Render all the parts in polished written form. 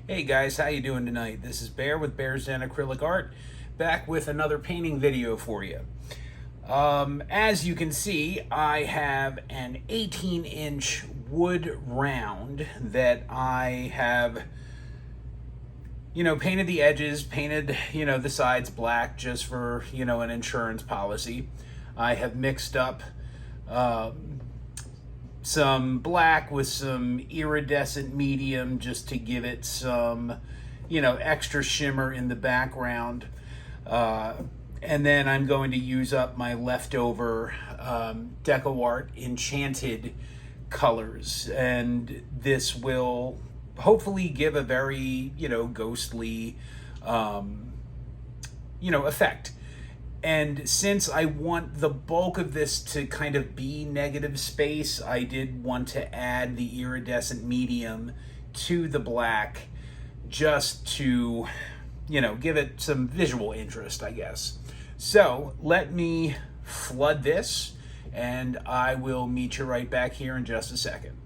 Hey guys, how you doing tonight? This is Bear with Bear's Den Acrylic Art, back with another painting video for you. As you can see, I have an 18-inch wood round that I have, painted the edges, painted, the sides black just for, an insurance policy. I have mixed up some black with some iridescent medium just to give it some, extra shimmer in the background. And then I'm going to use up my leftover DecoArt Enchanted colors. And this will hopefully give a very, ghostly, effect. And since I want the bulk of this to kind of be negative space, I did want to add the iridescent medium to the black just to, give it some visual interest, I guess. So let me flood this and I will meet you right back here in just a second.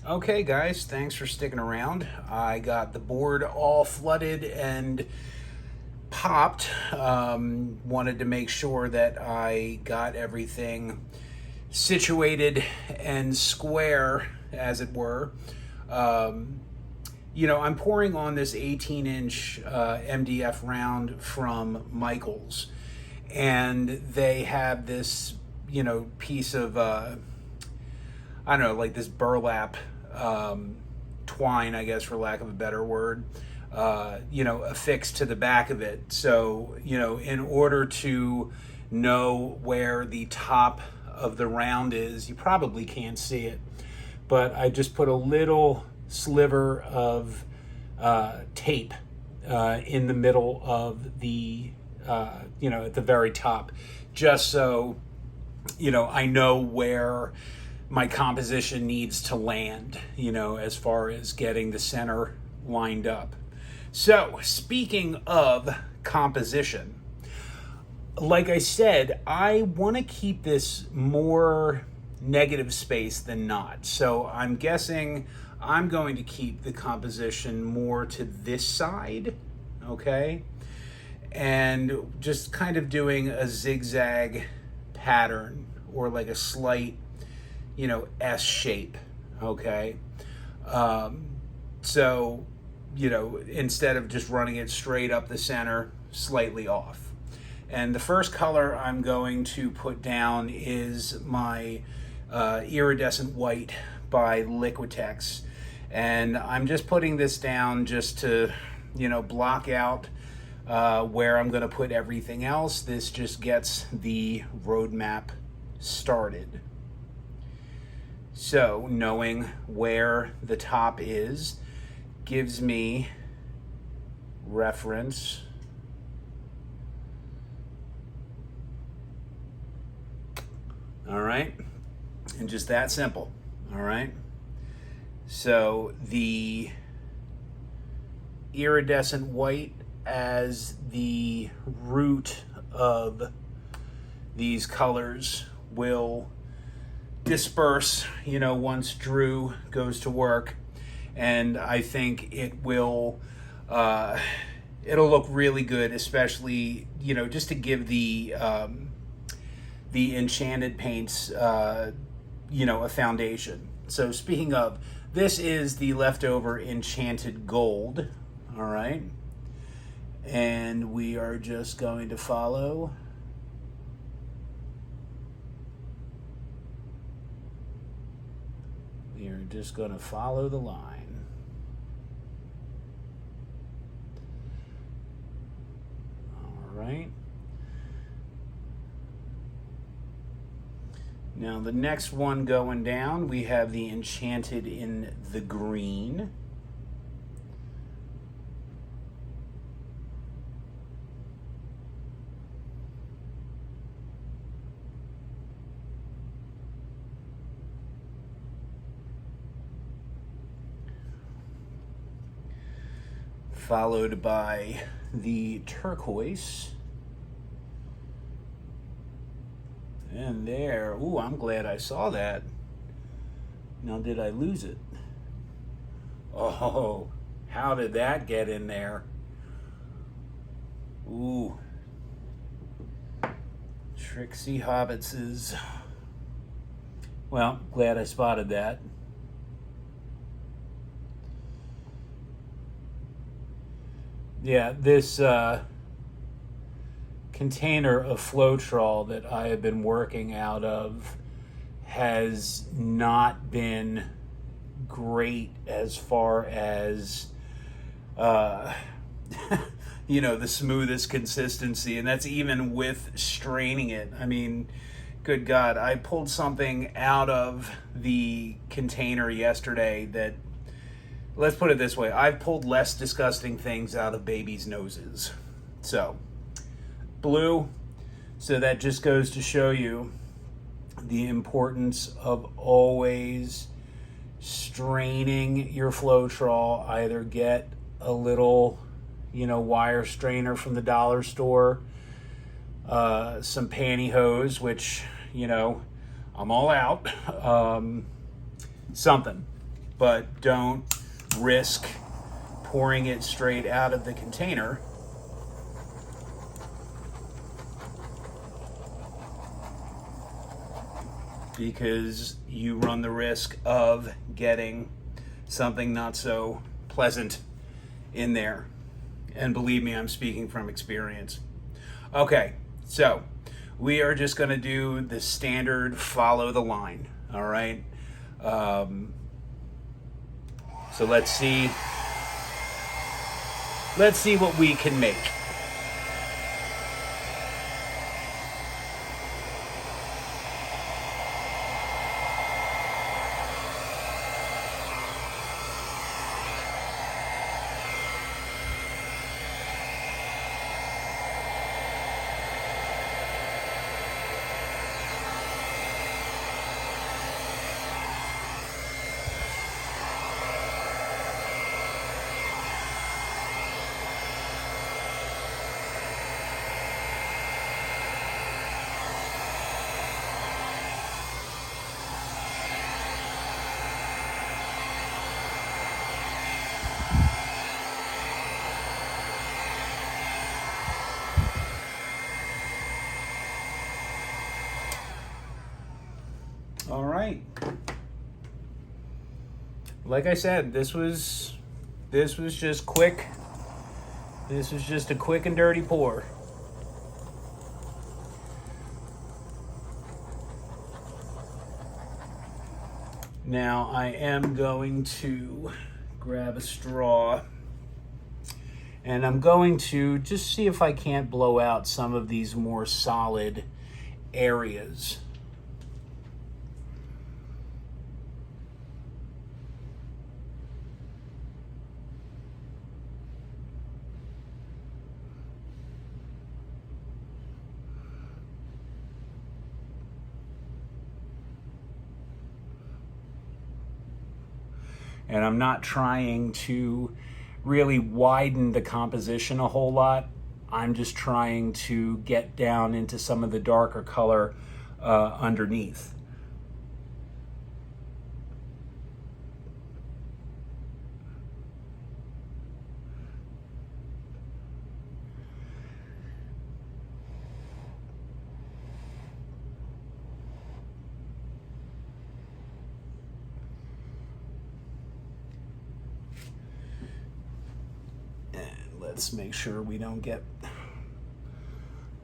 Okay guys, thanks for sticking around. I got the board all flooded and popped. Wanted to make sure that I got everything situated and square, as it were. I'm pouring on this 18-inch MDF round from Michaels, and they have this, piece of, I don't know, like this burlap twine, I guess, for lack of a better word, affixed to the back of it. So, in order to know where the top of the round is, you probably can't see it, but I just put a little sliver of tape in the middle of the, at the very top, just so, I know where my composition needs to land, as far as getting the center lined up. So, speaking of composition, like I said, I want to keep this more negative space than not. So I'm guessing I'm going to keep the composition more to this side, okay? And just kind of doing a zigzag pattern or like a slight, S shape, okay? So, instead of just running it straight up the center, slightly off. And the first color I'm going to put down is my Iridescent White by Liquitex. And I'm just putting this down just to, block out where I'm going to put everything else. This just gets the roadmap started. So knowing where the top is gives me reference all right, and just that simple. All right, so the iridescent white as the root of these colors will disperse, once Drew goes to work. And I think it will, it'll look really good, especially, just to give the Enchanted paints, a foundation. So speaking of, this is the leftover Enchanted Gold, all right? And we are just going to follow the line. Right. Now the next one going down, we have the Enchanted in the green. Followed by the turquoise. And there, ooh, I'm glad I saw that. Now, did I lose it? Oh, how did that get in there? Ooh. Trixie Hobbitses. Well, glad I spotted that. Yeah, this container of Floetrol that I have been working out of has not been great as far as you know, the smoothest consistency, and that's even with straining it. I mean, good God, I pulled something out of the container yesterday that, let's put it this way, I've pulled less disgusting things out of babies' noses. So, blue. So that just goes to show you the importance of always straining your Floetrol. Either get a little, you know, wire strainer from the dollar store, some pantyhose, which, you know, I'm all out, something, but don't risk pouring it straight out of the container, because you run the risk of getting something not so pleasant in there. And believe me, I'm speaking from experience. Okay, so we are just going to do the standard follow the line, all right? So let's see what we can make. All right. Like I said, this was just quick. This was just a quick and dirty pour. Now I am going to grab a straw, and I'm going to just see if I can't blow out some of these more solid areas. And I'm not trying to really widen the composition a whole lot. I'm just trying to get down into some of the darker color underneath. Let's make sure we don't get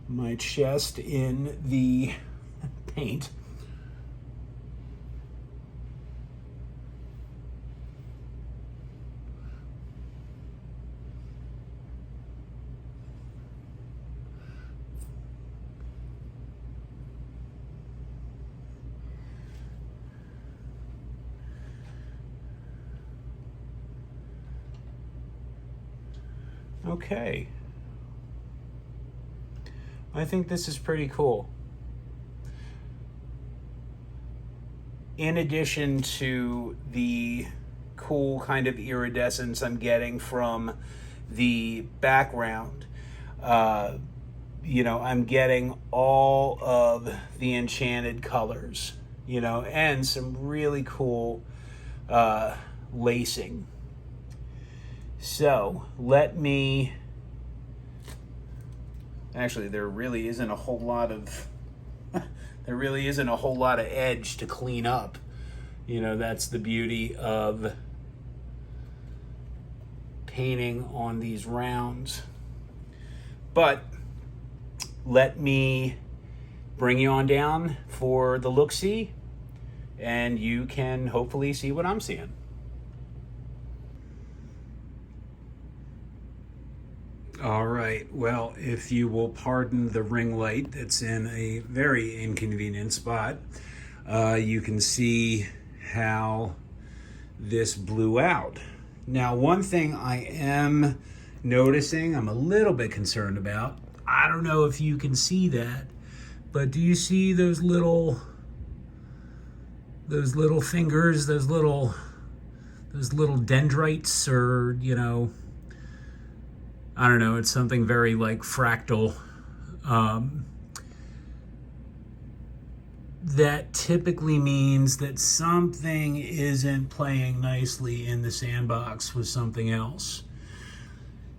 my chest in the paint. Okay. I think this is pretty cool. In addition to the cool kind of iridescence I'm getting from the background, you know, I'm getting all of the Enchanted colors, you know, and some really cool lacing, So let me, actually there really isn't a whole lot of, there really isn't a whole lot of edge to clean up. You know, that's the beauty of painting on these rounds. But let me bring you on down for the look-see, and you can hopefully see what I'm seeing. All right, well, if you will pardon the ring light that's in a very inconvenient spot, you can see how this blew out. Now, one thing I am noticing, I'm a little bit concerned about, I don't know if you can see that, but do you see those little fingers, those little dendrites, or, you know, I don't know, it's something very like fractal. That typically means that something isn't playing nicely in the sandbox with something else.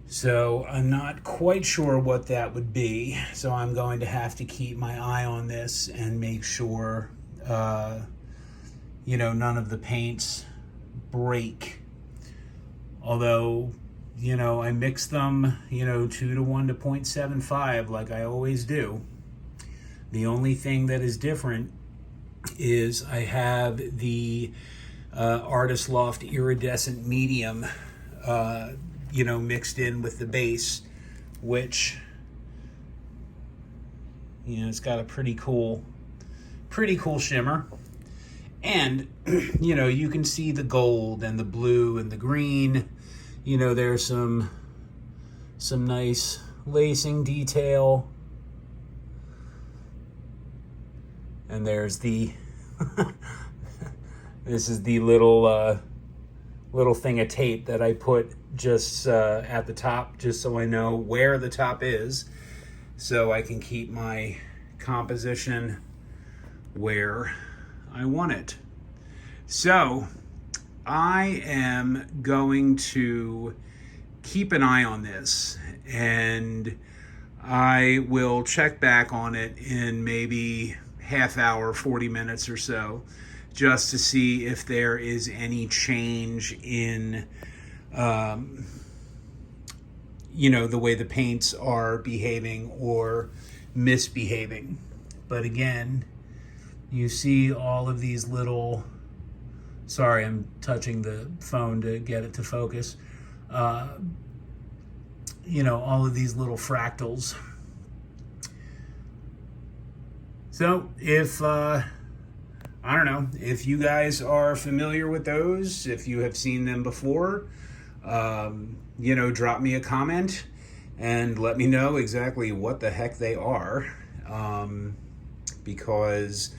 So I'm not quite sure what that would be. So I'm going to have to keep my eye on this and make sure, you know, none of the paints break. Although, you know, I mix them, you know, 2 to 1 to 0.75 like I always do. The only thing that is different is I have the Artist Loft Iridescent Medium, you know, mixed in with the base, which, you know, it's got a pretty cool shimmer. And, you know, you can see the gold and the blue and the green. You know, there's some nice lacing detail. And there's the, this is the little thing of tape that I put just at the top, just so I know where the top is, so I can keep my composition where I want it. So I am going to keep an eye on this, and I will check back on it in maybe half hour, 40 minutes or so, just to see if there is any change in, you know, the way the paints are behaving or misbehaving. But again, you see all of these little, sorry, I'm touching the phone to get it to focus. You know, all of these little fractals. So if, I don't know, if you guys are familiar with those, if you have seen them before, you know, drop me a comment and let me know exactly what the heck they are, because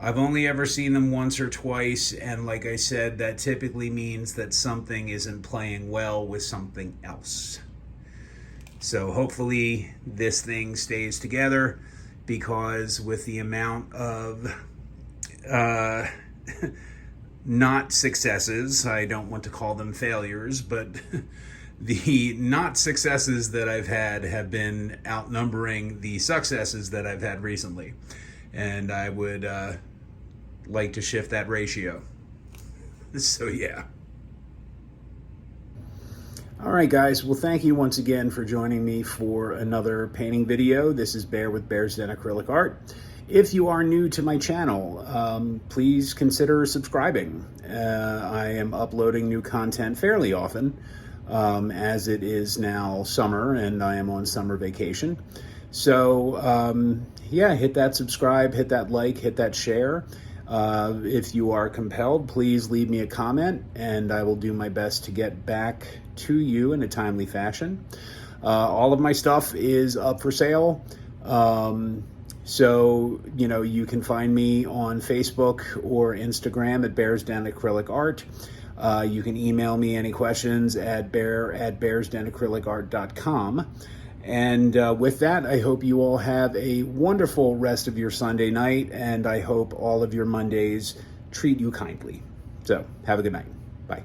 I've only ever seen them once or twice, and like I said, that typically means that something isn't playing well with something else. So hopefully this thing stays together, because with the amount of not successes, I don't want to call them failures, but the not successes that I've had have been outnumbering the successes that I've had recently. And I would like to shift that ratio. So yeah. All right, guys. Well, thank you once again for joining me for another painting video. This is Bear with Bear's Den Acrylic Art. If you are new to my channel, please consider subscribing. I am uploading new content fairly often, as it is now summer and I am on summer vacation. So yeah, hit that subscribe, hit that like, hit that share. If you are compelled, please leave me a comment and I will do my best to get back to you in a timely fashion. All of my stuff is up for sale. So, you know, you can find me on Facebook or Instagram at Bear's Den Acrylic Art. You can email me any questions at bear@bearsdenacrylicart.com. And with that, I hope you all have a wonderful rest of your Sunday night, and I hope all of your Mondays treat you kindly. So, have a good night. Bye.